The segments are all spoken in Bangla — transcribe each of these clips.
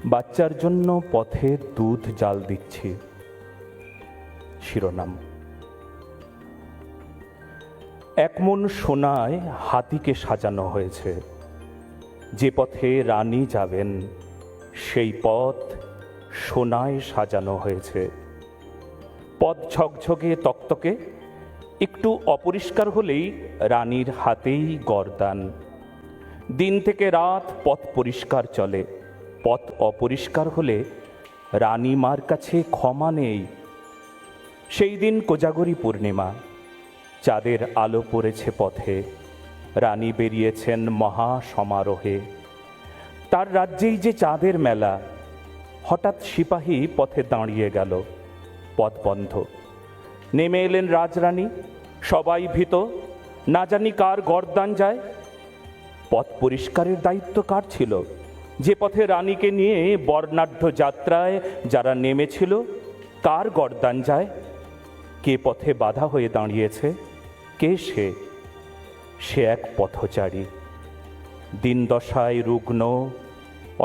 বাচ্চার জন্য পথে দুধ জাল দিচ্ছি। শিরোনাম: এক মন সোনায় হাতিকে সাজানো হয়েছে। যে পথে রানী যাবেন সেই পথ সোনায় সাজানো হয়েছে। পথ ঝকঝকে তকতকে, একটু অপরিষ্কার হলেই রানীর হাতেই গরদান। দিন থেকে রাত পথ পরিষ্কার চলে। পথ অপরিষ্কার হলে রানীমার কাছে ক্ষমা নেই। সেই দিন কোজাগরী পূর্ণিমা, চাঁদের আলো পড়েছে পথে। রানী বেরিয়েছেন মহা সমারোহে। তার রাজ্যেই যে চাঁদের মেলা। হঠাৎ সিপাহী পথে দাঁড়িয়ে গেল। পথ বন্ধ। নেমে এলেন রাজরানী। সবাই ভীত, না জানি কার গরদান যায়। পথ পরিষ্কারের দায়িত্ব কার ছিল? যে পথে রানীকে নিয়ে বর্ণাঢ্য যাত্রায় যারা নেমেছিল, কার গরদান যায়? কে পথে বাধা হয়ে দাঁড়িয়েছে? কে সে? সে এক পথচারী, দিনদশায় রুগ্ন,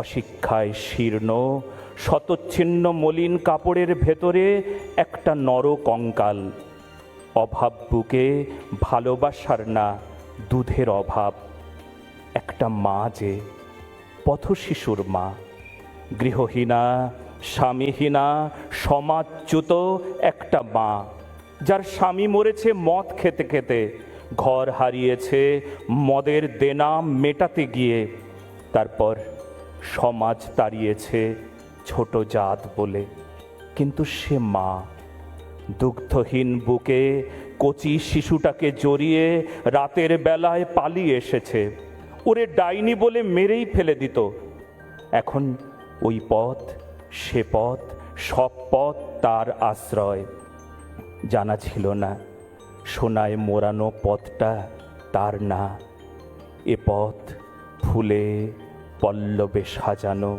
অশিক্ষায় শীর্ণ, শতচ্ছিন্ন মলিন কাপড়ের ভেতরে একটা নর কঙ্কাল। অভাব বুকে, ভালোবাসার না, দুধের অভাব। একটা মা যে, পথশিশুর মা, গৃহহীনা, স্বামীহীনা, সমাজচ্যুত একটা মা, যার স্বামী মরেছে মদ খেতে খেতে, ঘর হারিয়েছে মদের দেনা মেটাতে গিয়ে, তারপর সমাজ তাড়িয়েছে ছোট জাত বলে। কিন্তু সে মা দুগ্ধহীন বুকে কচি শিশুটাকে জড়িয়ে রাতের বেলায় পালিয়ে এসেছে। ওরে ডাইনি বলে মেরেই ফেলে দিত। এখন ওই পথ, সে পথ, সব পথ তার আশ্রয়। জানা ছিল না সোনায় মোড়ানো পথটা তার না। এ পথ ফুলে পল্লবে সাজানো।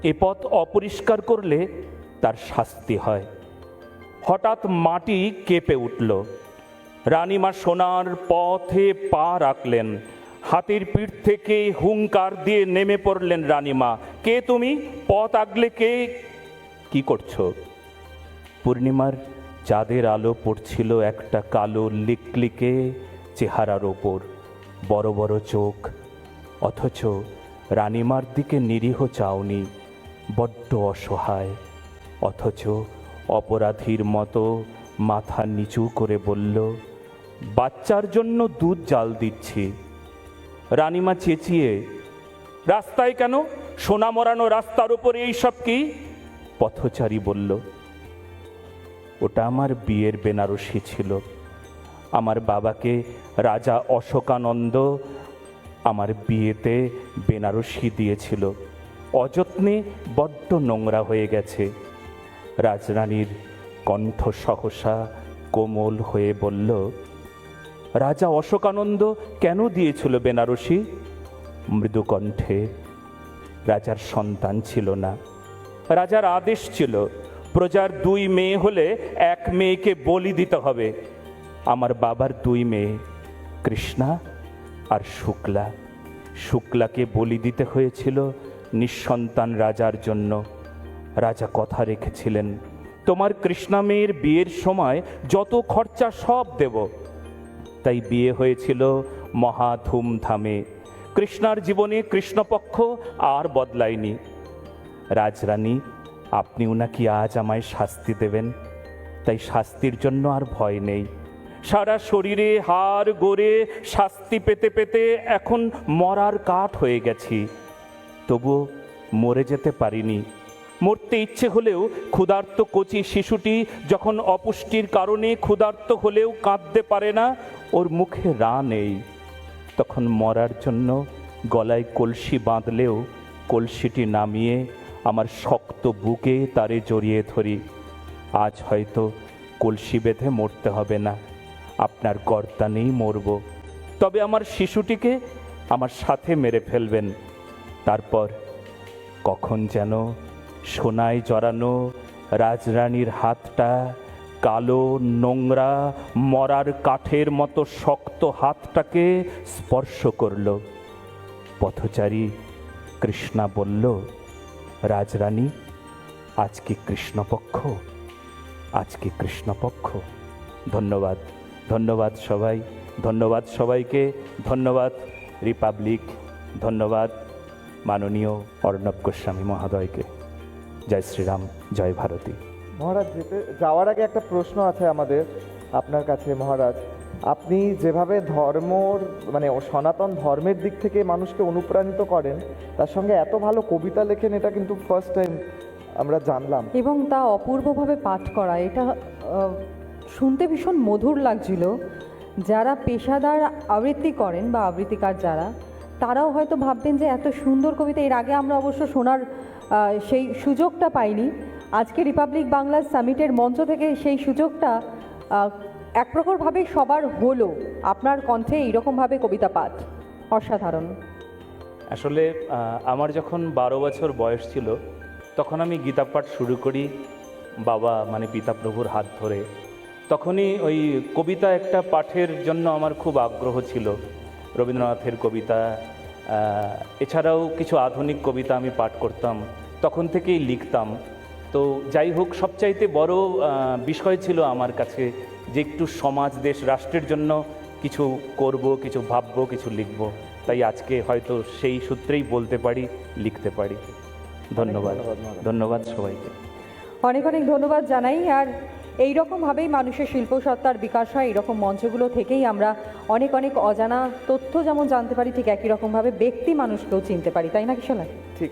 এ পথ অপরিষ্কার করলে তার শাস্তি হয়। হঠাৎ মাটি কেঁপে উঠল। রানীমা সোনার পথে পা রাখলেন। হাতির পিঠ থেকে হুঙ্কার দিয়ে নেমে পড়লেন রানীমা। কে তুমি? পথ আগলে কে? কি করছো? পূর্ণিমার চাঁদের আলো পড়ছিল একটা কালো লিকলিকে চেহারার ওপর, বড় বড় চোখ। অথচ রানীমার দিকে নিরীহ চাউনি, বড্ড অসহায়। অথচ অপরাধীর মতো মাথা নিচু করে বলল, বাচ্চার জন্য দুধ জাল দিচ্ছি। রানীমা চেঁচিয়ে, রাস্তায় কেন? সোনা মরানো রাস্তার উপরে এইসব কি? পথচারী বলল, ওটা আমার বিয়ের বেনারসি ছিল। আমার বাবাকে রাজা অশোকানন্দ আমার বিয়েতে বেনারসি দিয়েছিল। অযত্নে বড্ড নোংরা হয়ে গেছে। রাজরানীর কণ্ঠ সহসা কোমল হয়ে বলল, রাজা অশোকানন্দ কেন দিয়েছিল বেনারসি? মৃদু কণ্ঠে, রাজার সন্তান ছিল না। রাজার আদেশ ছিল, প্রজার 2 মেয়ে হলে 1 মেয়েকে বলি দিতে হবে। আমার বাবার 2 মেয়ে, কৃষ্ণা আর শুক্লা। শুক্লাকে বলি দিতে হয়েছিল নিঃসন্তান রাজার জন্য। রাজা কথা রেখেছিলেন, তোমার কৃষ্ণা মেয়ের বিয়ের সময় যত খরচা সব দেব। তাই বিয়ে হয়েছিল মহা ধুমধামে। কৃষ্ণার জীবনে কৃষ্ণপক্ষ আর বদলায়নি। রাজরানী, আপনিও নাকি আজ আমায় শাস্তি দেবেন? তাই শাস্তির জন্য আর ভয় নেই। সারা শরীরে হাড় গড়ে শাস্তি পেতে পেতে এখন মরার কাঠ হয়ে গেছি। তবুও মরে যেতে পারিনি। মরতে ইচ্ছে হলেও ক্ষুধার্ত কচি শিশুটি যখন অপুষ্টির কারণে ক্ষুধার্ত হলেও কাঁদতে পারে না, ওর মুখে রা নেই, তখন মরার জন্য গলায় কলসি বাঁধলেও কলসিটি নামিয়ে আমার শক্ত বুকে তারে জড়িয়ে ধরি। আজ হয়তো কলসি বেঁধে মরতে হবে না, আপনার গর্দানেই মরব। তবে আমার শিশুটিকে আমার সাথে মেরে ফেলবেন। তারপর কখন যেন সোনায় জড়ানো রাজরানীর হাতটা, কালো নোংরা মরার কাঠের মতো শক্ত হাতটাকে স্পর্শ করল। পথচারী কৃষ্ণা বলল, রাজরানী আজকে কৃষ্ণপক্ষ, আজকে কৃষ্ণপক্ষ। ধন্যবাদ, ধন্যবাদ সবাই, ধন্যবাদ সবাইকে, ধন্যবাদ রিপাবলিক, ধন্যবাদ মাননীয় অর্ণব গোস্বামী মহোদয়কে। জয় শ্রীরাম, জয় ভারতী। মহারাজ, যাওয়ার আগে একটা প্রশ্ন আছে আমাদের আপনার কাছে। মহারাজ, আপনি যেভাবে ধর্মর মানে সনাতন ধর্মের দিক থেকে মানুষকে অনুপ্রাণিত করেন, তার সঙ্গে এত ভালো কবিতা লেখেন, এটা কিন্তু ফার্স্ট টাইম আমরা জানলাম। এবং তা অপূর্বভাবে পাঠ করা, এটা শুনতে ভীষণ মধুর লাগছিল। যারা পেশাদার আবৃত্তি করেন বা আবৃত্তিকার যারা, তারাও হয়তো ভাববেন যে এত সুন্দর কবিতা। এর আগে আমরা অবশ্য শোনার সেই সুযোগটা পাইনি। আজকে রিপাবলিক বাংলা সামিটের মঞ্চ থেকে সেই সুযোগটা এক প্রকারভাবে সবার হলো। আপনার কণ্ঠে এইরকমভাবে কবিতা পাঠ অসাধারণ। আসলে আমার যখন 12 বছর বয়স ছিল, তখন আমি গীতা পাঠ শুরু করি বাবা মানে পিতা প্রভুর হাত ধরে। তখনই ওই কবিতা একটা পাঠের জন্য আমার খুব আগ্রহ ছিল। রবীন্দ্রনাথের কবিতা, এছাড়াও কিছু আধুনিক কবিতা আমি পাঠ করতাম, তখন থেকেই লিখতাম। তো যাই হোক, সবচাইতে বড় বিষয় ছিল আমার কাছে যে একটু সমাজ, দেশ, রাষ্ট্রের জন্য কিছু করব, কিছু ভাববো, কিছু লিখব। তাই আজকে হয়তো সেই সূত্রেই বলতে পারি, লিখতে পারি। ধন্যবাদ, ধন্যবাদ সবাইকে। অনেক অনেক ধন্যবাদ জানাই। আর এই রকমভাবেই মানুষের শিল্পসত্তার বিকাশ হয়। এরকম মঞ্চগুলো থেকেই আমরা অনেক অনেক অজানা তথ্য যেমন জানতে পারি, ঠিক একই রকমভাবে ব্যক্তি মানুষকেও চিনতে পারি, তাই না কিশোর? ঠিক।